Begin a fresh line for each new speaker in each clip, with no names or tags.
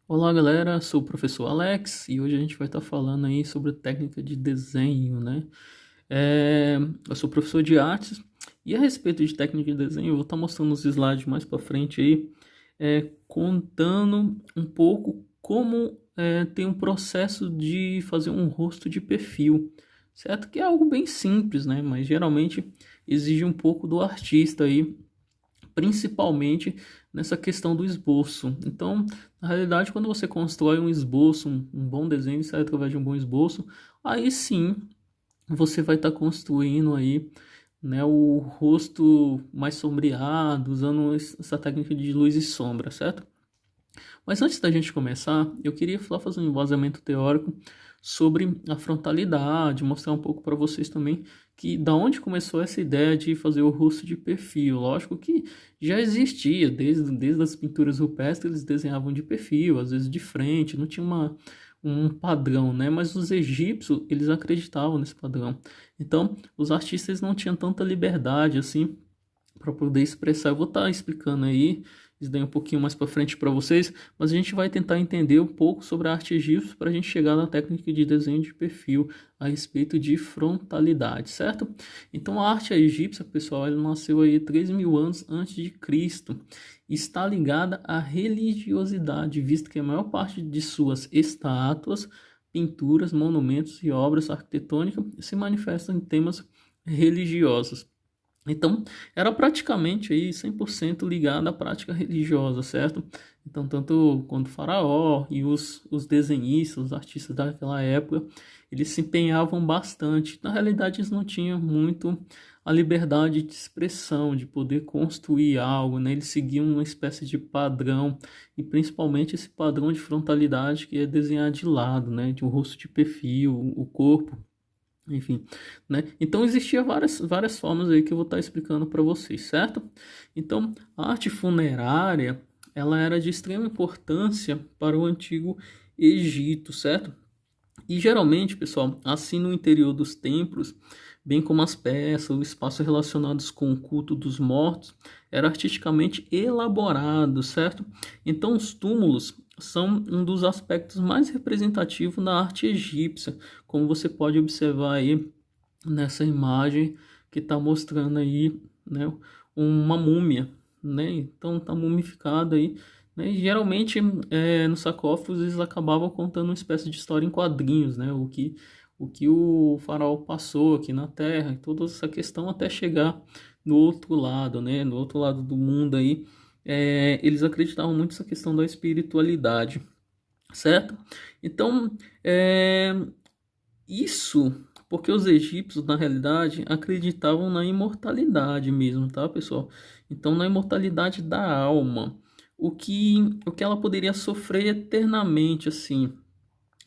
Olá galera, sou o professor Alex e hoje a gente vai estar falando aí sobre técnica de desenho, né? Eu sou professor de artes e a respeito de técnica de desenho eu vou estar mostrando os slides mais para frente aí, contando um pouco como tem um processo de fazer um rosto de perfil, certo? Que é algo bem simples, né? Mas geralmente exige um pouco do artista aí, principalmente nessa questão do esboço. Então, na realidade, quando você constrói um esboço, um bom desenho, sai através de um bom esboço, aí sim você vai estar construindo aí, né, o rosto mais sombreado, usando essa técnica de luz e sombra, certo? Mas antes da gente começar, eu queria fazer um embasamento teórico sobre a frontalidade, mostrar um pouco para vocês também que da onde começou essa ideia de fazer o rosto de perfil. Lógico que já existia, desde as pinturas rupestres eles desenhavam de perfil, às vezes de frente, não tinha um padrão, né? Mas os egípcios, eles acreditavam nesse padrão. Então, os artistas não tinham tanta liberdade assim para poder expressar. Eu vou estar explicando aí isso daí um pouquinho mais para frente para vocês, mas a gente vai tentar entender um pouco sobre a arte egípcia para a gente chegar na técnica de desenho de perfil a respeito de frontalidade, certo? Então a arte egípcia, pessoal, ela nasceu aí 3.000 anos antes de Cristo. Está ligada à religiosidade, visto que a maior parte de suas estátuas, pinturas, monumentos e obras arquitetônicas se manifestam em temas religiosos. Então, era praticamente aí 100% ligado à prática religiosa, certo? Então, tanto quanto o faraó e os desenhistas, os artistas daquela época, eles se empenhavam bastante. Na realidade, eles não tinham muito a liberdade de expressão, de poder construir algo, né? Eles seguiam uma espécie de padrão, e principalmente esse padrão de frontalidade que é desenhar de lado, né? De um rosto de perfil, o corpo, enfim, né? Então existia várias formas aí que eu vou estar explicando para vocês, certo? Então, a arte funerária, ela era de extrema importância para o antigo Egito, certo? E geralmente, pessoal, assim no interior dos templos, bem como as peças, os espaços relacionados com o culto dos mortos, era artisticamente elaborado, certo? Então, os túmulos são um dos aspectos mais representativos da arte egípcia, como você pode observar aí nessa imagem que está mostrando aí, né, uma múmia, né? Então, está mumificada aí, né? E geralmente, nos sarcófagos eles acabavam contando uma espécie de história em quadrinhos, né? O que o faraó passou aqui na Terra, e toda essa questão até chegar no outro lado, né? No outro lado do mundo aí, eles acreditavam muito nessa questão da espiritualidade, certo? Então, isso porque os egípcios, na realidade, acreditavam na imortalidade mesmo, tá, pessoal? Então, na imortalidade da alma, o que ela poderia sofrer eternamente, assim,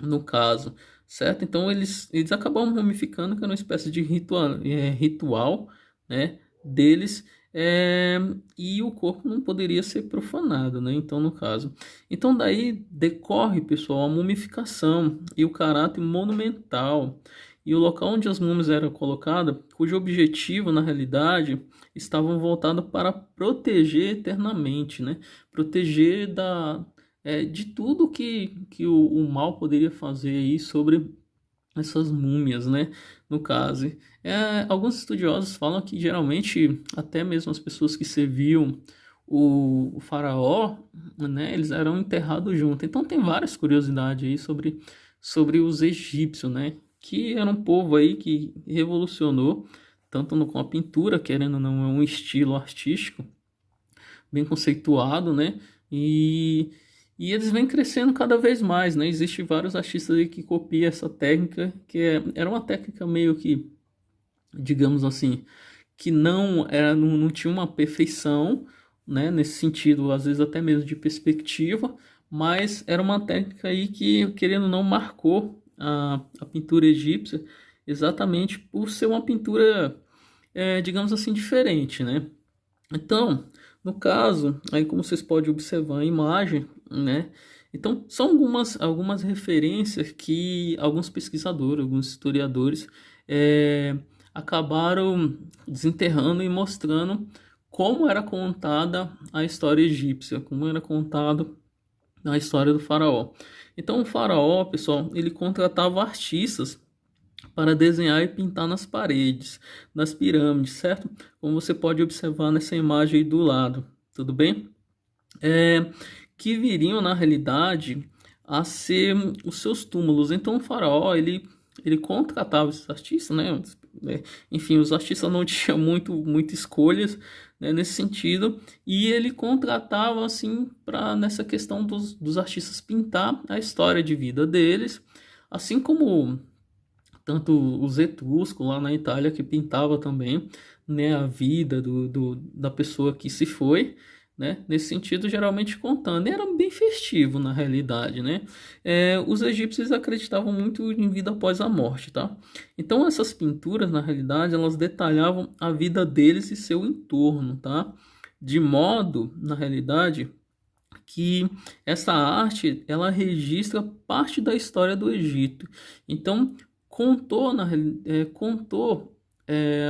no caso, certo? Então, eles acabavam mumificando, que era uma espécie de ritual, né, deles, é, e o corpo não poderia ser profanado, né? Então, no caso. Então, daí decorre, pessoal, a mumificação e o caráter monumental. E o local onde as múmias eram colocadas, cujo objetivo, na realidade, estavam voltados para proteger eternamente, né? Proteger de tudo que o mal poderia fazer aí sobre essas múmias, né? No caso, alguns estudiosos falam que geralmente até mesmo as pessoas que serviam o faraó, né? Eles eram enterrados juntos. Então tem várias curiosidades aí sobre os egípcios, né? Que era um povo aí que revolucionou tanto com a pintura, querendo ou não, é um estilo artístico bem conceituado, né? E eles vêm crescendo cada vez mais, né? Existem vários artistas aí que copiam essa técnica, era uma técnica meio que, digamos assim, que não tinha uma perfeição, né? Nesse sentido, às vezes até mesmo de perspectiva, mas era uma técnica aí que, querendo ou não, marcou a pintura egípcia exatamente por ser uma pintura, digamos assim, diferente, né? Então, no caso, aí como vocês podem observar a imagem, né? Então, são algumas referências que alguns pesquisadores, alguns historiadores acabaram desenterrando e mostrando como era contada a história egípcia, como era contado na história do faraó. Então o faraó, pessoal, ele contratava artistas para desenhar e pintar nas paredes, nas pirâmides, certo? Como você pode observar nessa imagem aí do lado, tudo bem? Que viriam na realidade a ser os seus túmulos. Então o faraó ele contratava esses artistas, né? Enfim, os artistas não tinham muito escolhas, né, nesse sentido, e ele contratava assim para nessa questão dos artistas pintar a história de vida deles, assim como tanto os etruscos lá na Itália que pintava também, né, a vida da pessoa que se foi, né, nesse sentido geralmente contando. E era bem festivo na realidade, né? Os egípcios acreditavam muito em vida após a morte, tá? Então essas pinturas na realidade elas detalhavam a vida deles e seu entorno, tá? De modo, na realidade, que essa arte ela registra parte da história do Egito. Então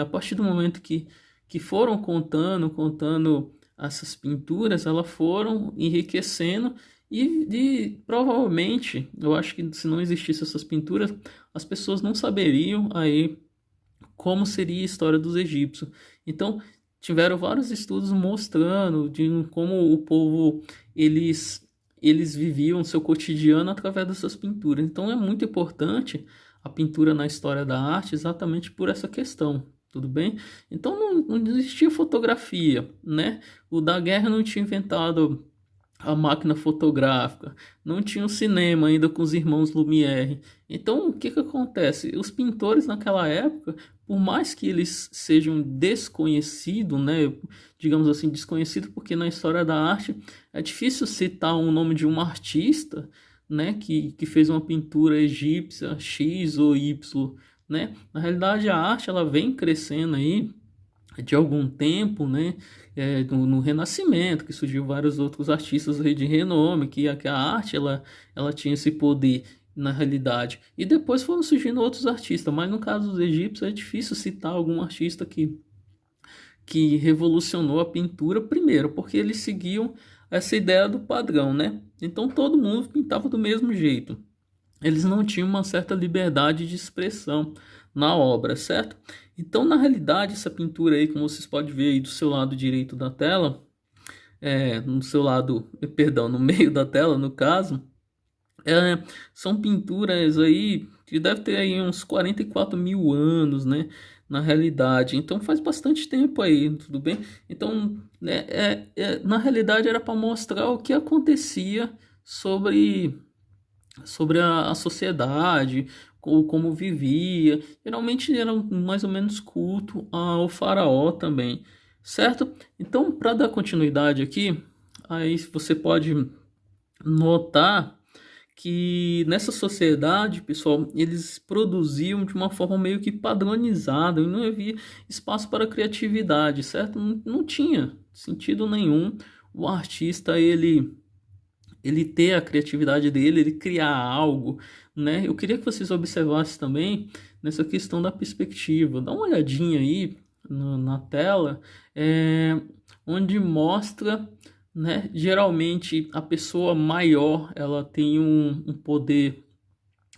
a partir do momento que foram contando essas pinturas, elas foram enriquecendo e provavelmente, eu acho que se não existisse essas pinturas, as pessoas não saberiam aí como seria a história dos egípcios. Então, tiveram vários estudos mostrando de como o povo eles viviam seu cotidiano através dessas pinturas. Então, é muito importante a pintura na história da arte exatamente por essa questão. Tudo bem? Então não existia fotografia, né? O da guerra não tinha inventado a máquina fotográfica, não tinha o cinema ainda com os irmãos Lumière. Então, o que acontece? Os pintores naquela época, por mais que eles sejam desconhecidos, né, digamos assim, desconhecidos, porque na história da arte é difícil citar o nome de um artista, né, que fez uma pintura egípcia X ou Y, né? Na realidade, a arte ela vem crescendo aí de algum tempo, né? No Renascimento, que surgiu vários outros artistas de renome, que a arte ela tinha esse poder na realidade. E depois foram surgindo outros artistas, mas no caso dos egípcios é difícil citar algum artista que revolucionou a pintura primeiro, porque eles seguiam essa ideia do padrão, né? Então todo mundo pintava do mesmo jeito. Eles não tinham uma certa liberdade de expressão na obra, certo? Então, na realidade, essa pintura aí, como vocês podem ver aí do seu lado direito da tela, no seu lado, perdão, no meio da tela, no caso, são pinturas aí que deve ter aí uns 44 mil anos, né? Na realidade, então faz bastante tempo aí, tudo bem? Então, né, na realidade era para mostrar o que acontecia sobre a sociedade, como vivia. Geralmente era mais ou menos culto ao faraó também, certo? Então, para dar continuidade aqui, aí você pode notar que nessa sociedade, pessoal, eles produziam de uma forma meio que padronizada e não havia espaço para criatividade, certo? Não tinha sentido nenhum o artista ele ter a criatividade dele, ele criar algo, né? Eu queria que vocês observassem também nessa questão da perspectiva. Dá uma olhadinha aí na tela, onde mostra, né? Geralmente a pessoa maior, ela tem um poder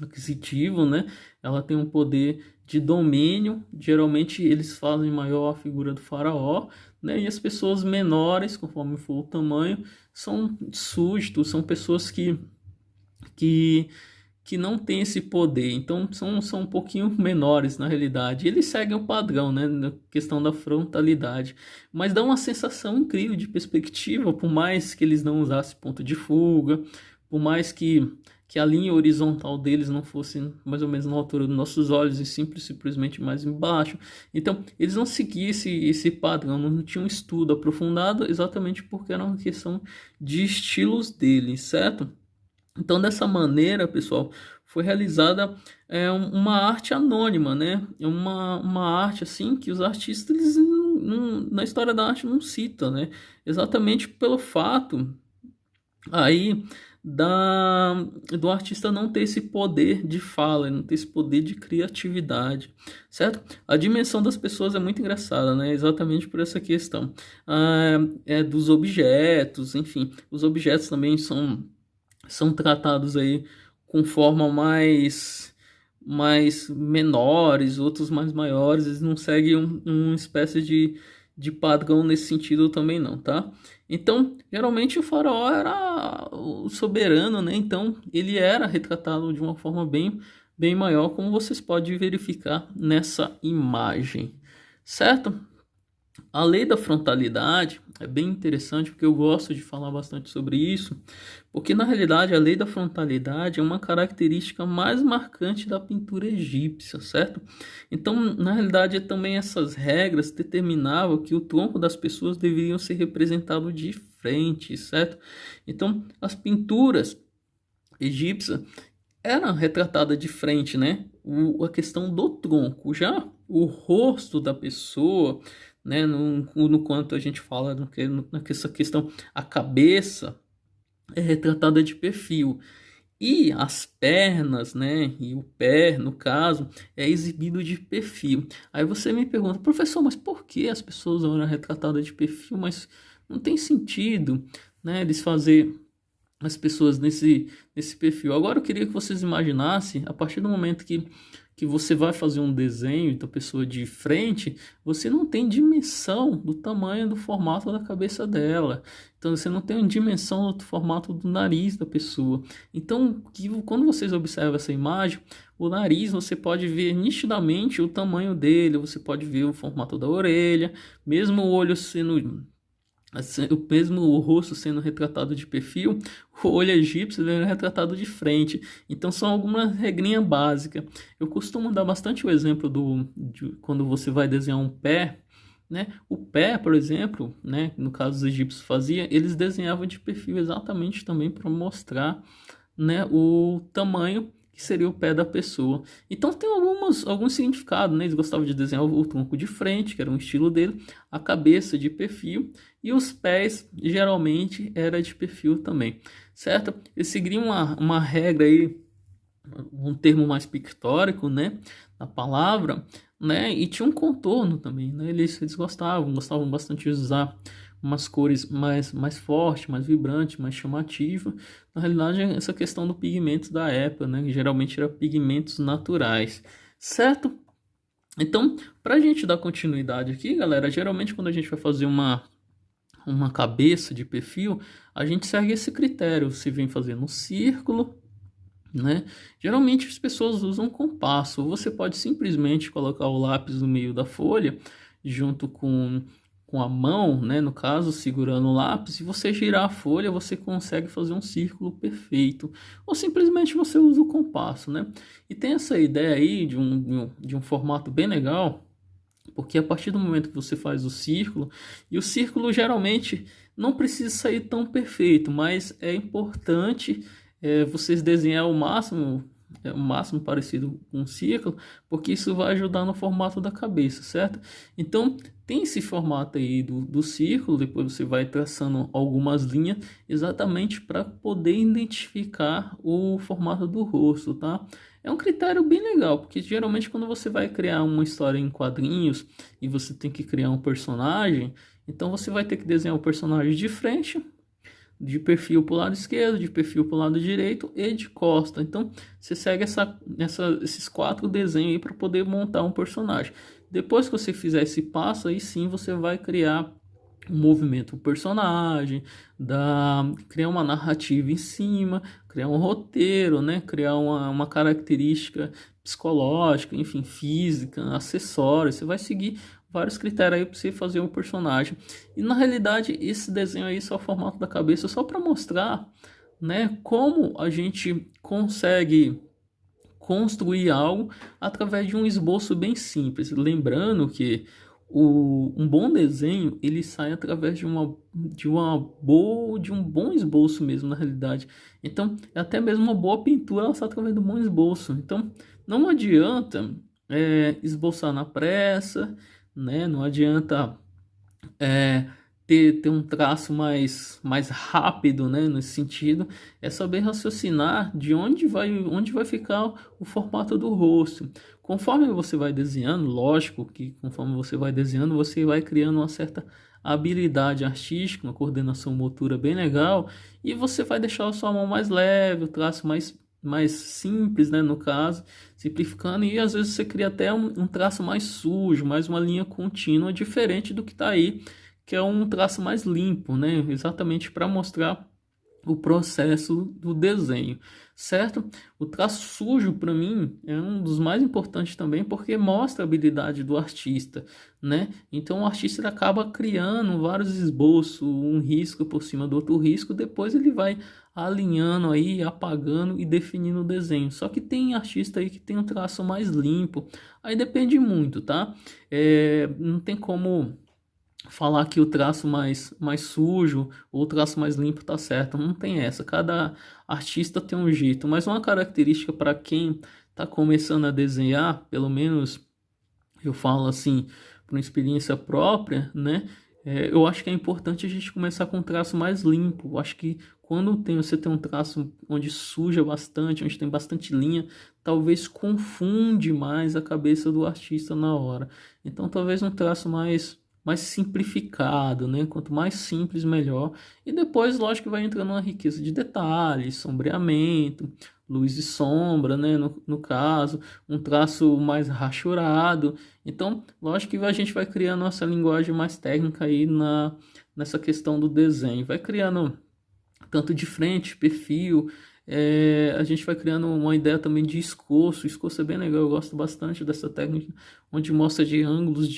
aquisitivo, né? Ela tem um poder de domínio. Geralmente eles fazem maior a figura do faraó, né? E as pessoas menores, conforme for o tamanho, são súditos, são pessoas que, que não têm esse poder. Então são um pouquinho menores na realidade. Eles seguem o padrão, né? Na questão da frontalidade. Mas dá uma sensação incrível de perspectiva, por mais que eles não usassem ponto de fuga, por mais que a linha horizontal deles não fosse mais ou menos na altura dos nossos olhos e simplesmente mais embaixo. Então, eles não seguiam esse padrão, não tinham um estudo aprofundado, exatamente porque era uma questão de estilos deles, certo? Então, dessa maneira, pessoal, foi realizada uma arte anônima, né? Uma arte assim que os artistas eles na história da arte não citam, né? Exatamente pelo fato aí do artista não ter esse poder de fala, não ter esse poder de criatividade, certo? A dimensão das pessoas é muito engraçada, né? Exatamente por essa questão dos objetos, enfim, os objetos também são são tratados aí com forma mais menores, outros mais maiores, eles não seguem uma espécie de padrão nesse sentido também não, tá? Então, geralmente o faraó era o soberano, né? Então, ele era retratado de uma forma bem maior, como vocês podem verificar nessa imagem, certo? A lei da frontalidade é bem interessante porque eu gosto de falar bastante sobre isso, porque na realidade a lei da frontalidade é uma característica mais marcante da pintura egípcia, certo? Então, na realidade, também essas regras determinavam que o tronco das pessoas deveriam ser representado de frente, certo? Então, as pinturas egípcias eram retratadas de frente, né? A questão do tronco, já o rosto da pessoa, né? No quanto a gente fala nessa questão, a cabeça é retratada de perfil. E as pernas, né, e o pé, no caso, é exibido de perfil. Aí você me pergunta, professor, mas por que as pessoas eram retratadas de perfil? Mas não tem sentido, né, eles fazer as pessoas nesse perfil. Agora eu queria que vocês imaginassem, a partir do momento que você vai fazer um desenho da pessoa de frente, você não tem dimensão do tamanho do formato da cabeça dela. Então você não tem dimensão do formato do nariz da pessoa. Então, quando vocês observam essa imagem, o nariz você pode ver nitidamente o tamanho dele, você pode ver o formato da orelha, mesmo o olho sendo mesmo o rosto sendo retratado de perfil, o olho egípcio é retratado de frente. Então são algumas regrinhas básicas. Eu costumo dar bastante o exemplo de quando você vai desenhar um pé, né? O pé, por exemplo, né? No caso os egípcios faziam, eles desenhavam de perfil exatamente também para mostrar, né, o tamanho que seria o pé da pessoa. Então tem alguns significados, né? Eles gostavam de desenhar o tronco de frente, que era um estilo dele, a cabeça de perfil e os pés geralmente era de perfil também, certo? Eles seguiam uma regra aí, um termo mais pictórico, né, na palavra, né, e tinha um contorno também, né? Eles gostavam bastante de usar umas cores mais fortes, mais vibrantes, mais chamativas. Na realidade, essa questão do pigmento da época, né, que geralmente era pigmentos naturais, certo? Então, para a gente dar continuidade aqui, galera, geralmente quando a gente vai fazer uma cabeça de perfil, a gente segue esse critério. Você vem fazendo um círculo, né? Geralmente as pessoas usam compasso. Você pode simplesmente colocar o lápis no meio da folha, junto com a mão, né? No caso, segurando o lápis, e você girar a folha, você consegue fazer um círculo perfeito. Ou simplesmente você usa o compasso, né? E tem essa ideia aí de um formato bem legal, porque a partir do momento que você faz o círculo, e o círculo geralmente não precisa sair tão perfeito, mas é importante vocês desenhar o máximo parecido com um círculo, porque isso vai ajudar no formato da cabeça, certo? Então tem esse formato aí do círculo, depois você vai traçando algumas linhas exatamente para poder identificar o formato do rosto, tá? É um critério bem legal, porque geralmente quando você vai criar uma história em quadrinhos e você tem que criar um personagem, então você vai ter que desenhar o personagem de frente, de perfil para o lado esquerdo, de perfil para o lado direito e de costa. Então você segue esses 4 desenhos aí para poder montar um personagem. Depois que você fizer esse passo, aí sim você vai criar um movimento do personagem, criar uma narrativa em cima, criar um roteiro, né? Criar uma característica psicológica, enfim, física, acessórios. Você vai seguir vários critérios aí para você fazer um personagem. E na realidade, esse desenho aí só é o formato da cabeça, só para mostrar, né, como a gente consegue construir algo através de um esboço bem simples. Lembrando que um bom desenho ele sai através de um bom esboço mesmo, na realidade. Então, até mesmo uma boa pintura ela sai através do bom esboço. Então, não adianta esboçar na pressa, né? Não adianta ter um traço mais rápido, né, nesse sentido. É saber raciocinar de onde vai ficar o formato do rosto. Conforme você vai desenhando, lógico que conforme você vai desenhando, você vai criando uma certa habilidade artística, uma coordenação motora bem legal, e você vai deixar a sua mão mais leve, o traço mais simples, né, no caso, simplificando, e às vezes você cria até um traço mais sujo, mais uma linha contínua, diferente do que está aí, que é um traço mais limpo, né, exatamente para mostrar o processo do desenho, certo? O traço sujo, para mim, é um dos mais importantes também, porque mostra a habilidade do artista, né? Então, o artista ele acaba criando vários esboços, um risco por cima do outro risco, depois ele vai alinhando aí, apagando e definindo o desenho. Só que tem artista aí que tem um traço mais limpo, aí depende muito, tá? Não tem como falar que o traço mais sujo ou o traço mais limpo tá certo. Não tem essa. Cada artista tem um jeito. Mas uma característica para quem está começando a desenhar, pelo menos eu falo assim, por uma experiência própria, né? Eu acho que é importante a gente começar com um traço mais limpo. Eu acho que quando você tem um traço onde suja bastante, onde tem bastante linha, talvez confunde mais a cabeça do artista na hora. Então, talvez um traço mais simplificado, né? Quanto mais simples, melhor. E depois, lógico que vai entrando uma riqueza de detalhes, sombreamento, luz e sombra, né? No caso, um traço mais rachurado. Então, lógico que a gente vai criando nossa linguagem mais técnica aí nessa questão do desenho. Vai criando tanto de frente, perfil. A gente vai criando uma ideia também de escoço. O escoço é bem legal, eu gosto bastante dessa técnica, onde mostra de ângulos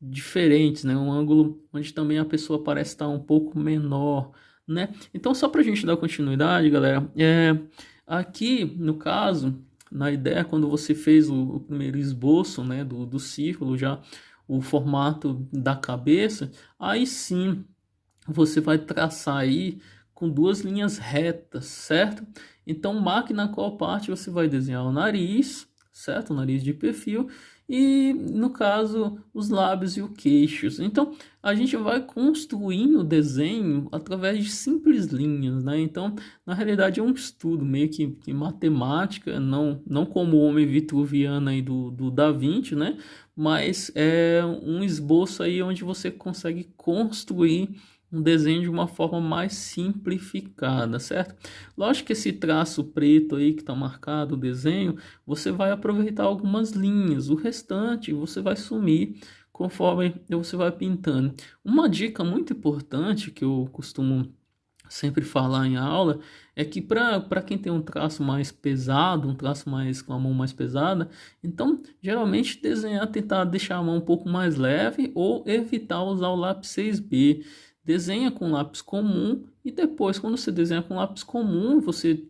diferentes, né? Um ângulo onde também a pessoa parece estar um pouco menor, né? Então, só para a gente dar continuidade, galera, aqui no caso, na ideia, quando você fez o primeiro esboço, né, do círculo, já o formato da cabeça, aí sim você vai traçar aí com duas linhas retas, certo? Então, marque na qual parte você vai desenhar o nariz, certo? O nariz de perfil e, no caso, os lábios e o queixos. Então, a gente vai construindo o desenho através de simples linhas, né? Então, na realidade, é um estudo meio que matemática, não como o homem vitruviano aí do Da Vinci, né? Mas é um esboço aí onde você consegue construir um desenho de uma forma mais simplificada, certo? Lógico que esse traço preto aí que está marcado o desenho, você vai aproveitar algumas linhas, o restante você vai sumir conforme você vai pintando. Uma dica muito importante que eu costumo sempre falar em aula é que para quem tem um traço mais pesado, um traço mais com a mão mais pesada, então geralmente desenhar, tentar deixar a mão um pouco mais leve ou evitar usar o lápis 6B. Desenha com lápis comum e depois, quando você desenha com lápis comum, você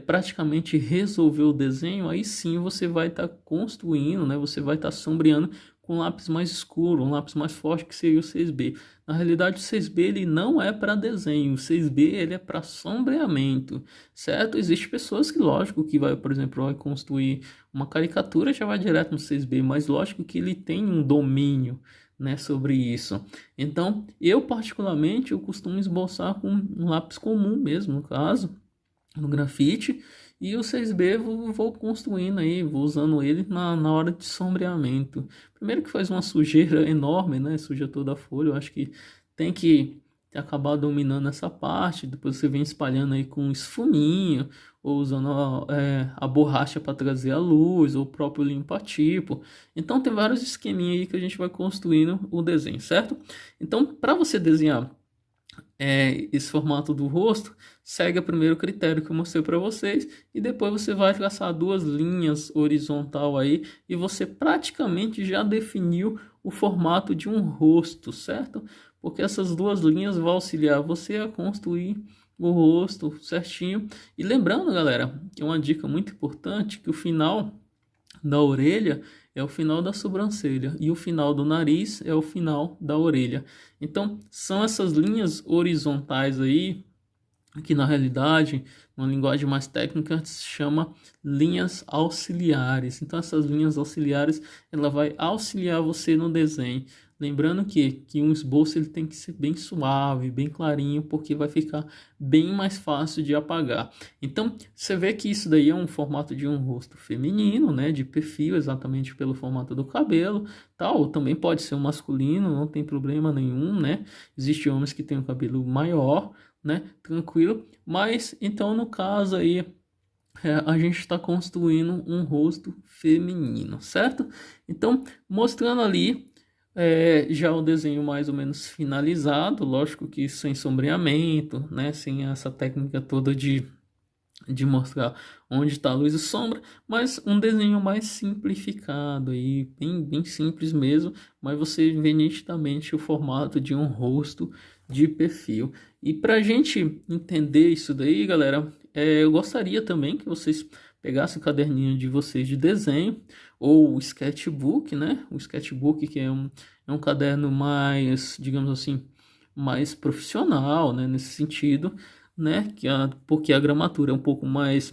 praticamente resolveu o desenho, aí sim você vai estar construindo, né? Você vai estar sombreando com lápis mais escuro, um lápis mais forte que seria o 6B. Na realidade, o 6B ele não é para desenho, o 6B ele é para sombreamento, certo? Existem pessoas que, lógico, que vai, por exemplo, vai construir uma caricatura, já vai direto no 6B, mas lógico que ele tem um domínio, né, sobre isso. Então, eu particularmente, eu costumo esboçar com um lápis comum mesmo, no caso, no grafite, e o 6B vou construindo aí, vou usando ele na hora de sombreamento. Primeiro que faz uma sujeira enorme, né, suja toda a folha, eu acho que tem que acabar dominando essa parte, depois você vem espalhando aí com esfuminho, ou usando a borracha para trazer a luz, ou o próprio limpa-tipo. Então tem vários esqueminhas aí que a gente vai construindo o desenho, certo? Então, para você desenhar esse formato do rosto, segue o primeiro critério que eu mostrei para vocês e depois você vai traçar duas linhas horizontal aí e você praticamente já definiu o formato de um rosto, certo? Porque essas duas linhas vão auxiliar você a construir o rosto certinho. E lembrando, galera, que é uma dica muito importante, que o final da orelha é o final da sobrancelha e o final do nariz é o final da orelha. Então, são essas linhas horizontais aí que na realidade, uma linguagem mais técnica, se chama linhas auxiliares. Então, essas linhas auxiliares, ela vai auxiliar você no desenho. Lembrando que um esboço ele tem que ser bem suave, bem clarinho, porque vai ficar bem mais fácil de apagar. Então, você vê que isso daí é um formato de um rosto feminino, né, de perfil, exatamente pelo formato do cabelo, tal. Também pode ser um masculino, não tem problema nenhum, né? Existem homens que têm o cabelo maior, né? Tranquilo. Mas então no caso aí a gente está construindo um rosto feminino, certo? Então mostrando ali já o desenho mais ou menos finalizado, lógico que sem sombreamento, né? Sem essa técnica toda de mostrar onde está a luz e sombra, mas um desenho mais simplificado e bem simples mesmo, mas você vê nitidamente o formato de um rosto de perfil. E para a gente entender isso daí, galera, eu gostaria também que vocês pegassem o caderninho de vocês de desenho ou o sketchbook, né? O sketchbook que é um caderno mais, digamos assim, mais profissional, né? Nesse sentido, né? Porque a gramatura é um pouco mais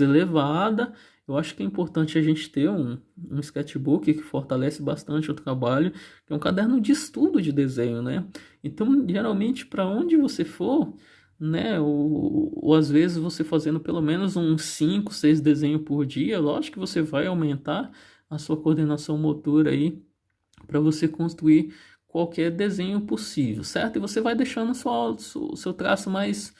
elevada. Eu acho que é importante a gente ter um sketchbook que fortalece bastante o trabalho, que é um caderno de estudo de desenho, né? Então, geralmente, para onde você for, né? Ou às vezes você fazendo pelo menos uns 5, 6 desenhos por dia, lógico que você vai aumentar a sua coordenação motora aí para você construir qualquer desenho possível, certo? E você vai deixando o seu traço mais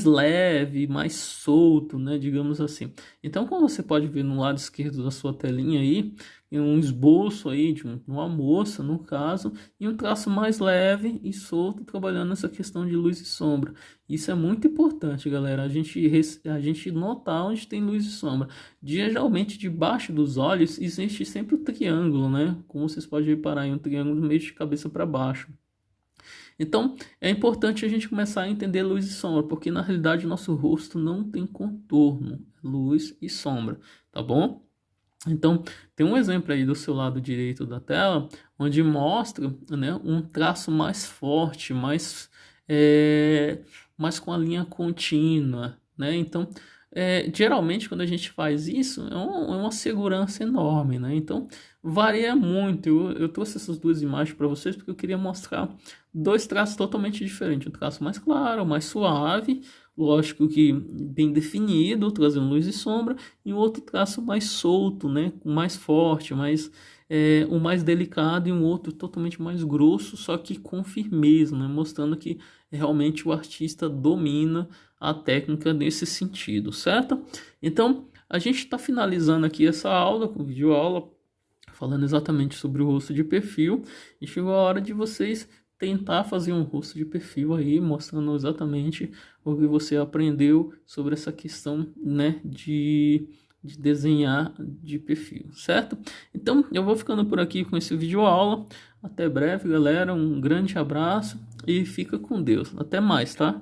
leve, mais solto, né? Digamos assim. Então, como você pode ver no lado esquerdo da sua telinha aí, um esboço aí de uma moça, no caso, e um traço mais leve e solto, trabalhando essa questão de luz e sombra. Isso é muito importante, galera, a gente notar onde tem luz e sombra. Geralmente, debaixo dos olhos, existe sempre o triângulo, né? Como vocês podem reparar, aí um triângulo meio de cabeça para baixo. Então, é importante a gente começar a entender luz e sombra, porque na realidade o nosso rosto não tem contorno, é luz e sombra, tá bom? Então, tem um exemplo aí do seu lado direito da tela, onde mostra, né, um traço mais forte, mais com a linha contínua, né? Então, geralmente quando a gente faz isso, é uma segurança enorme, né? Então, varia muito. Eu trouxe essas duas imagens para vocês porque eu queria mostrar dois traços totalmente diferentes. Um traço mais claro, mais suave, lógico que bem definido, trazendo luz e sombra, e um outro traço mais solto, né? Mais forte, um mais delicado e um outro totalmente mais grosso, só que com firmeza, né? Mostrando que realmente o artista domina a técnica nesse sentido, certo? Então, a gente está finalizando aqui essa aula, com videoaula, falando exatamente sobre o rosto de perfil, e chegou a hora de vocês tentar fazer um rosto de perfil aí, mostrando exatamente o que você aprendeu sobre essa questão, né, de desenhar de perfil, certo? Então, eu vou ficando por aqui com esse vídeo aula. Até breve, galera. Um grande abraço e fica com Deus. Até mais, tá?